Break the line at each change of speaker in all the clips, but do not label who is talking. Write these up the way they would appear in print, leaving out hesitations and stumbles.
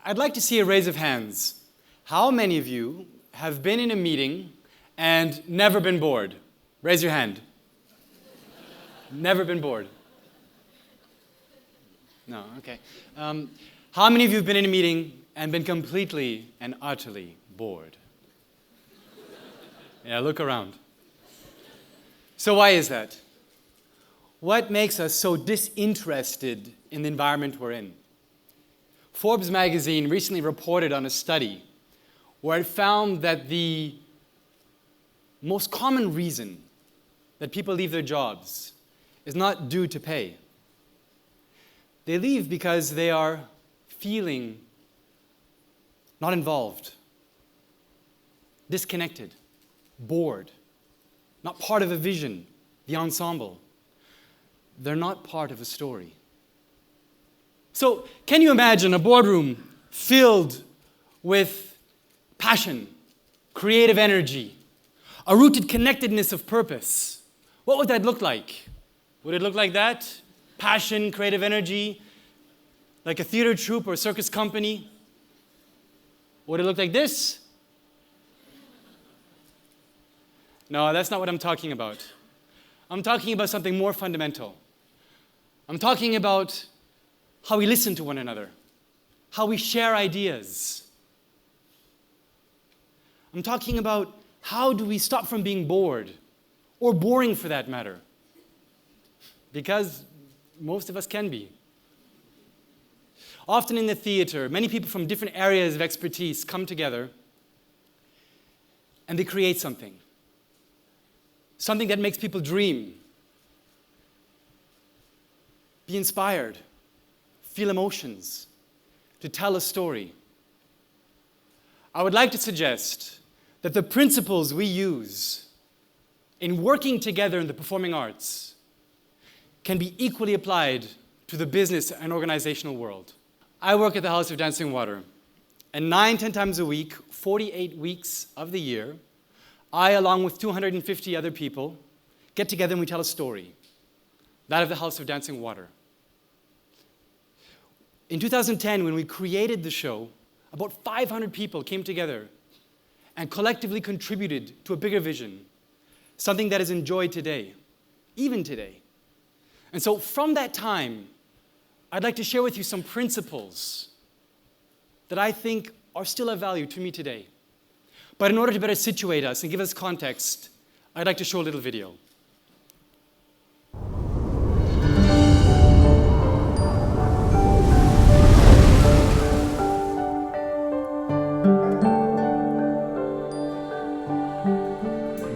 I'd like to see a raise of hands. How many of you have been in a meeting and never been bored? Raise your hand. Never been bored? No, okay. How many of you have been in a meeting and been completely and utterly bored? Yeah, look around. So why is that? What makes us so disinterested in the environment we're in? Forbes magazine recently reported on a study where it found that the most common reason that people leave their jobs is not due to pay. They leave because they are feeling not involved, disconnected, bored, not part of a vision, the ensemble. They're not part of a story. So, can you imagine a boardroom filled with passion, creative energy, a rooted connectedness of purpose? What would that look like? Would it look like that? Passion, creative energy, like a theater troupe or a circus company? Would it look like this? No, that's not what I'm talking about. I'm talking about something more fundamental. I'm talking about how we listen to one another, how we share ideas. I'm talking about how do we stop from being bored, or boring for that matter, because most of us can be. Often in the theater, many people from different areas of expertise come together and they create something. Something that makes people dream, be inspired, feel emotions, to tell a story. I would like to suggest that the principles we use in working together in the performing arts can be equally applied to the business and organizational world. I work at the House of Dancing Water, and 9-10 times a week, 48 weeks of the year, I, along with 250 other people, get together and we tell a story, that of the House of Dancing Water. In 2010, when we created the show, about 500 people came together and collectively contributed to a bigger vision, something that is enjoyed today, even today. And so from that time, I'd like to share with you some principles that I think are still of value to me today. But in order to better situate us and give us context, I'd like to show a little video.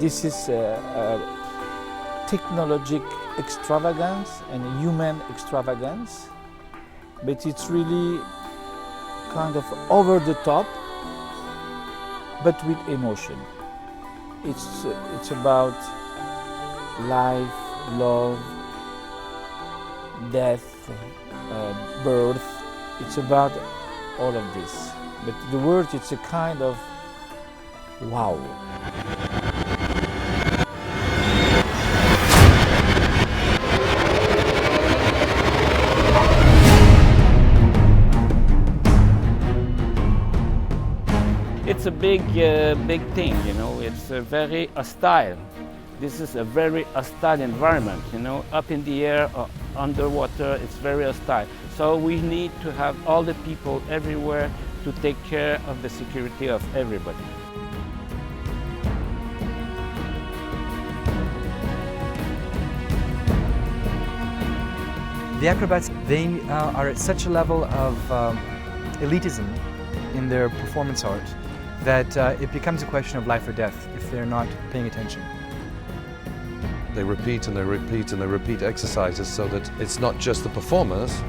This is a technologic extravagance and a human extravagance, but it's really kind of over the top, but with emotion. It's about life, love, death, birth. It's about all of this. But the word, it's a kind of wow.
It's a big thing, you know. It's very hostile. This is a very hostile environment, you know. Up in the air or underwater, it's very hostile. So we need to have all the people everywhere to take care of the security of everybody.
The acrobats, they are at such a level of elitism in their performance art that it becomes a question of life or death if they're not paying attention.
They repeat and they repeat and they repeat exercises so that it's not just the performers,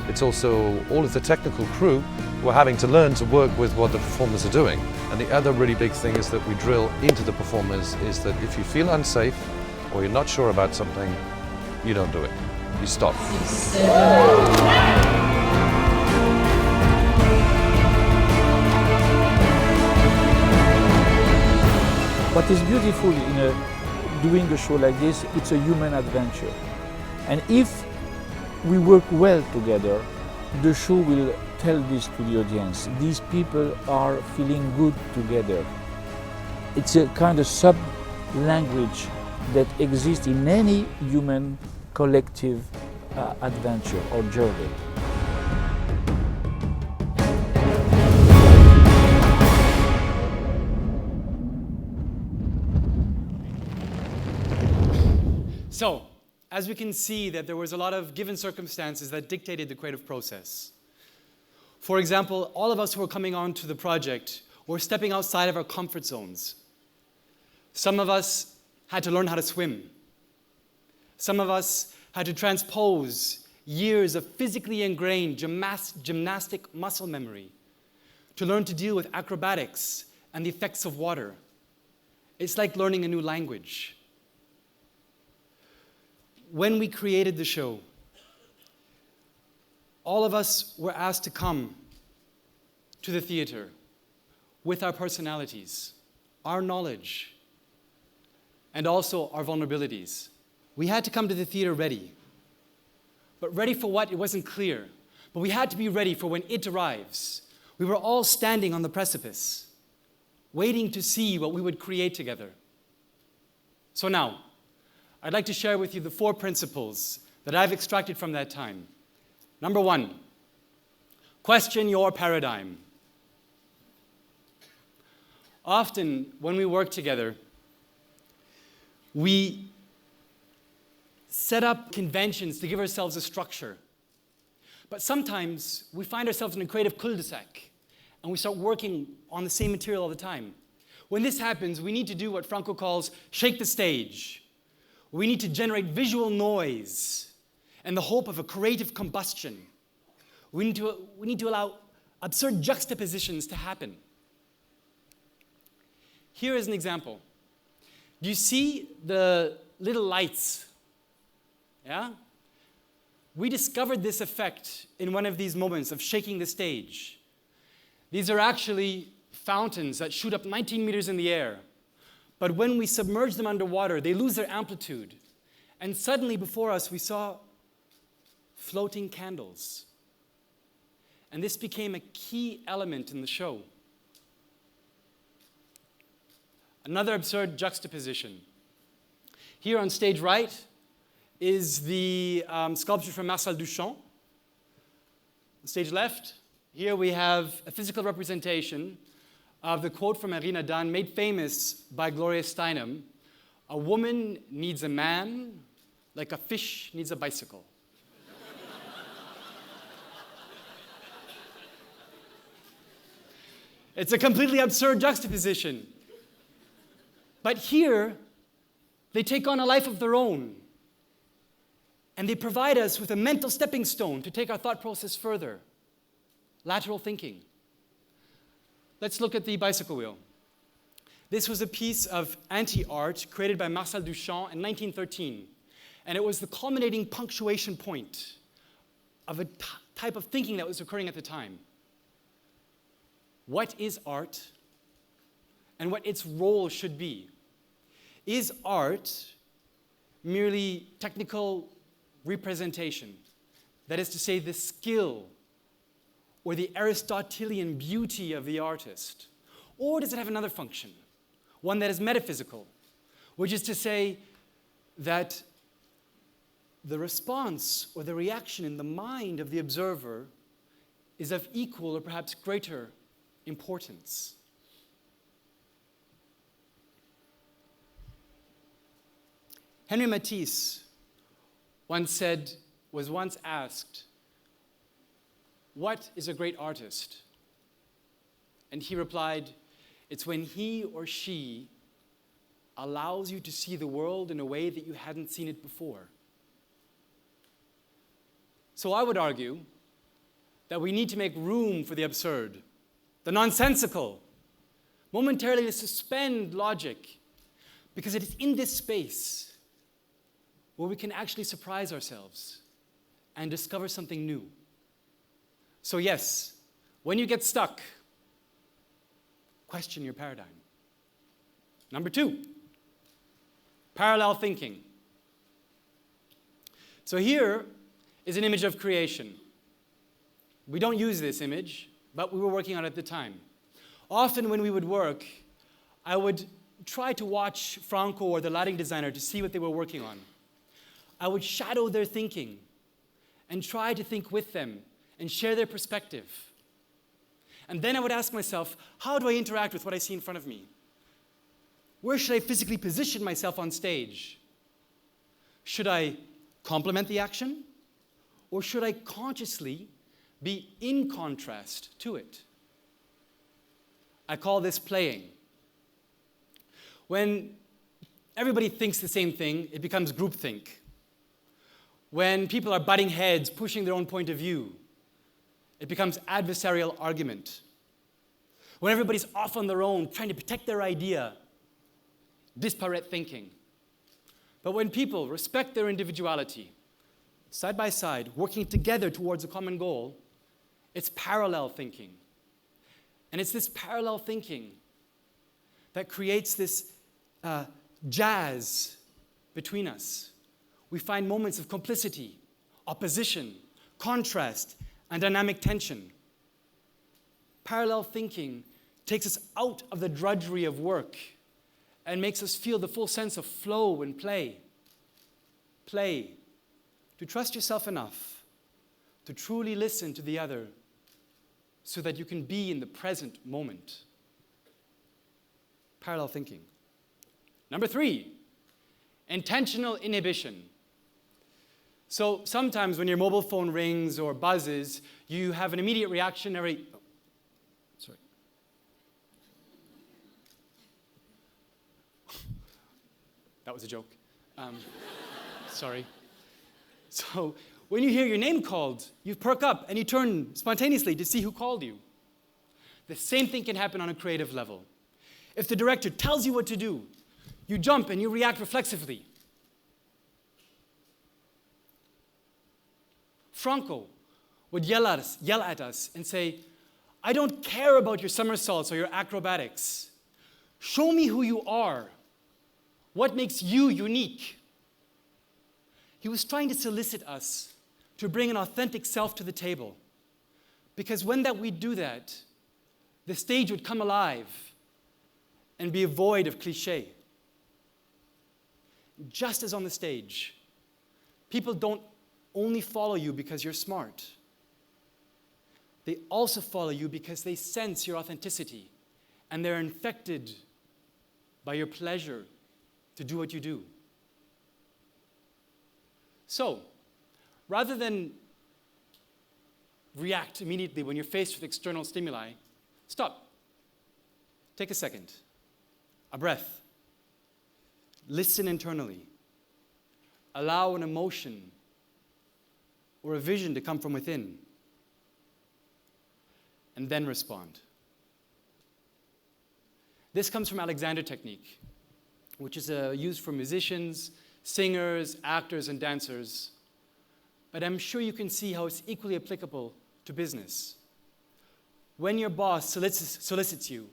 it's also all of the technical crew who are having to learn to work with what the performers are doing. And the other really big thing is that we drill into the performers is that if you feel unsafe or you're not sure about something, you don't do it. You stop.
What is beautiful in doing a show like this, it's a human adventure. And if we work well together, the show will tell this to the audience. These people are feeling good together. It's a kind of sub-language that exists in any human collective adventure or journey.
So, as we can see that there was a lot of given circumstances that dictated the creative process. For example, all of us who were coming on to the project were stepping outside of our comfort zones. Some of us had to learn how to swim. Some of us had to transpose years of physically ingrained gymnastic muscle memory to learn to deal with acrobatics and the effects of water. It's like learning a new language. When we created the show, all of us were asked to come to the theater with our personalities, our knowledge, and also our vulnerabilities. We had to come to the theater ready. But ready for what? It wasn't clear. But we had to be ready for when it arrives. We were all standing on the precipice, waiting to see what we would create together. So now, I'd like to share with you the 4 principles that I've extracted from that time. Number 1, question your paradigm. Often, when we work together, we set up conventions to give ourselves a structure. But sometimes, we find ourselves in a creative cul-de-sac, and we start working on the same material all the time. When this happens, we need to do what Franco calls shake the stage. We need to generate visual noise and the hope of a creative combustion. We need to allow absurd juxtapositions to happen. Here is an example. Do you see the little lights? Yeah? We discovered this effect in one of these moments of shaking the stage. These are actually fountains that shoot up 19 meters in the air. But when we submerge them underwater, they lose their amplitude. And suddenly before us, we saw floating candles. And this became a key element in the show. Another absurd juxtaposition. Here on stage right is the sculpture from Marcel Duchamp. On stage left, here we have a physical representation of the quote from Irina Dan, made famous by Gloria Steinem: "A woman needs a man like a fish needs a bicycle." It's a completely absurd juxtaposition. But here, they take on a life of their own. And they provide us with a mental stepping stone to take our thought process further. Lateral thinking. Let's look at the bicycle wheel. This was a piece of anti-art created by Marcel Duchamp in 1913. And it was the culminating punctuation point of a type of thinking that was occurring at the time. What is art? And what its role should be? Is art merely technical representation? That is to say, the skill or the Aristotelian beauty of the artist? Or does it have another function, one that is metaphysical, which is to say that the response or the reaction in the mind of the observer is of equal or perhaps greater importance? Henri Matisse was once asked, "What is a great artist?" And he replied, "It's when he or she allows you to see the world in a way that you hadn't seen it before." So I would argue that we need to make room for the absurd, the nonsensical, momentarily to suspend logic, because it is in this space where we can actually surprise ourselves and discover something new. So yes, when you get stuck, question your paradigm. Number 2, parallel thinking. So here is an image of creation. We don't use this image, but we were working on it at the time. Often when we would work, I would try to watch Franco or the lighting designer to see what they were working on. I would shadow their thinking and try to think with them and share their perspective. And then I would ask myself, how do I interact with what I see in front of me? Where should I physically position myself on stage? Should I complement the action? Or should I consciously be in contrast to it? I call this playing. When everybody thinks the same thing, it becomes groupthink. When people are butting heads, pushing their own point of view, it becomes adversarial argument. When everybody's off on their own, trying to protect their idea, disparate thinking. But when people respect their individuality, side by side, working together towards a common goal, it's parallel thinking. And it's this parallel thinking that creates this jazz between us. We find moments of complicity, opposition, contrast, and dynamic tension. Parallel thinking takes us out of the drudgery of work and makes us feel the full sense of flow and play. Play. To trust yourself enough to truly listen to the other so that you can be in the present moment. Parallel thinking. Number 3, intentional inhibition. So sometimes when your mobile phone rings or buzzes, you have an immediate reactionary... Sorry. That was a joke. Sorry. So when you hear your name called, you perk up and you turn spontaneously to see who called you. The same thing can happen on a creative level. If the director tells you what to do, you jump and you react reflexively. Franco would yell at us and say, I don't care about your somersaults or your acrobatics. Show me who you are. What makes you unique? He was trying to solicit us to bring an authentic self to the table. Because when we do that, the stage would come alive and be void of cliché. Just as on the stage, people don't only follow you because you're smart. They also follow you because they sense your authenticity and they're infected by your pleasure to do what you do. So, rather than react immediately when you're faced with external stimuli, stop. Take a second. A breath. Listen internally. Allow an emotion or a vision to come from within. And then respond. This comes from Alexander technique, which is used for musicians, singers, actors, and dancers. But I'm sure you can see how it's equally applicable to business. When your boss solicits you,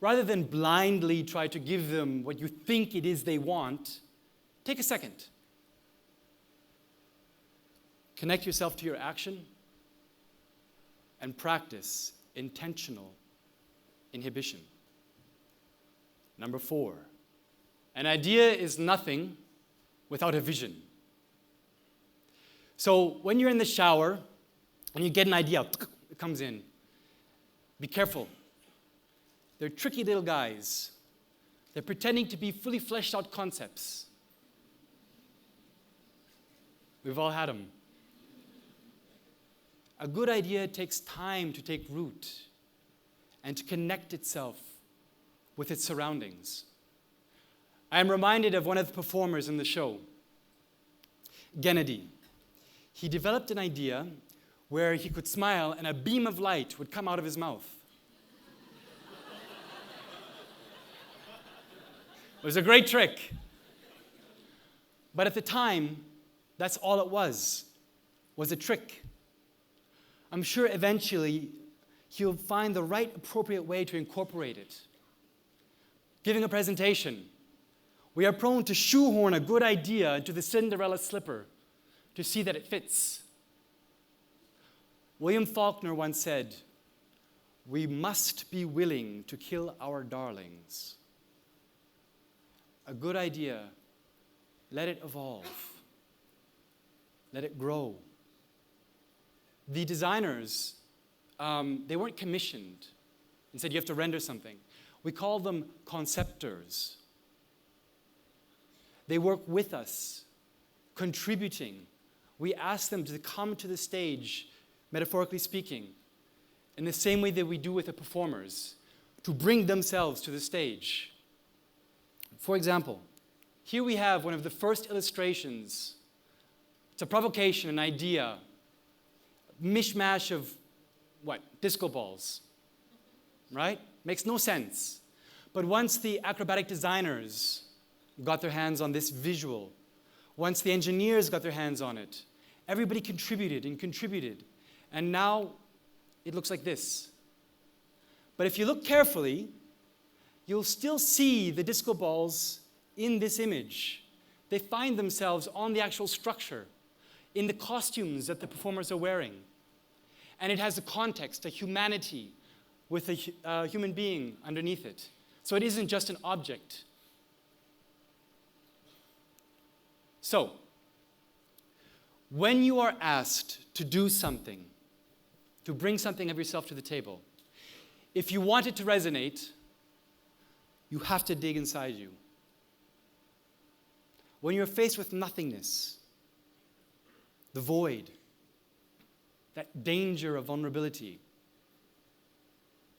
rather than blindly try to give them what you think it is they want, take a second. Connect yourself to your action and practice intentional inhibition. Number 4, an idea is nothing without a vision. So when you're in the shower and you get an idea, it comes in. Be careful. They're tricky little guys. They're pretending to be fully fleshed out concepts. We've all had them. A good idea takes time to take root and to connect itself with its surroundings. I am reminded of one of the performers in the show, Gennady. He developed an idea where he could smile and a beam of light would come out of his mouth. It was a great trick. But at the time, that's all it was a trick. I'm sure eventually he'll find the right appropriate way to incorporate it. Giving a presentation, we are prone to shoehorn a good idea into the Cinderella slipper to see that it fits. William Faulkner once said, "We must be willing to kill our darlings." A good idea, let it evolve. Let it grow. The designers, they weren't commissioned and said you have to render something. We call them conceptors. They work with us, contributing. We ask them to come to the stage, metaphorically speaking, in the same way that we do with the performers, to bring themselves to the stage. For example, here we have one of the first illustrations. It's a provocation, an idea, a mishmash of what? Disco balls, right? Makes no sense. But once the acrobatic designers got their hands on this visual, once the engineers got their hands on it, everybody contributed and contributed. And now it looks like this. But if you look carefully, you'll still see the disco balls in this image. They find themselves on the actual structure, in the costumes that the performers are wearing. And it has a context, a humanity, with a human being underneath it. So it isn't just an object. So, when you are asked to do something, to bring something of yourself to the table, if you want it to resonate, you have to dig inside you. When you're faced with nothingness, the void, that danger of vulnerability,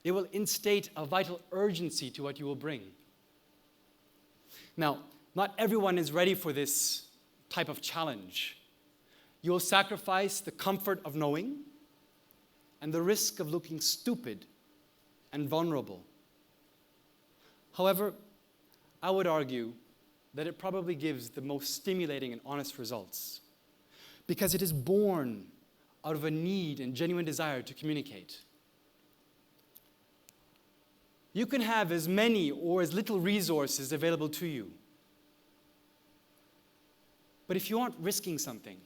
it will instate a vital urgency to what you will bring. Now, not everyone is ready for this type of challenge. You will sacrifice the comfort of knowing and the risk of looking stupid and vulnerable. However, I would argue that it probably gives the most stimulating and honest results because it is born out of a need and genuine desire to communicate. You can have as many or as little resources available to you. But if you aren't risking something,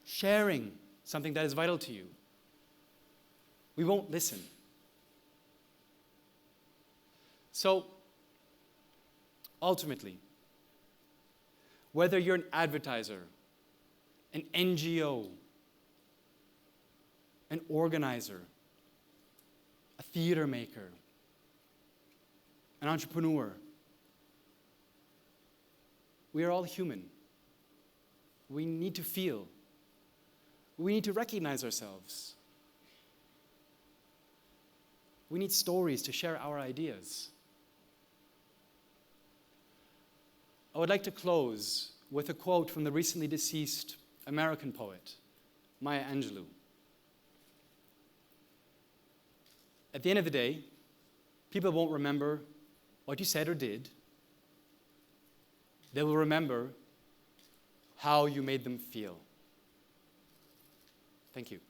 sharing something that is vital to you, we won't listen. So, ultimately, whether you're an advertiser, an NGO, an organizer, a theater maker, an entrepreneur, we are all human. We need to feel. We need to recognize ourselves. We need stories to share our ideas. I would like to close with a quote from the recently deceased American poet, Maya Angelou. At the end of the day, people won't remember what you said or did. They will remember how you made them feel. Thank you.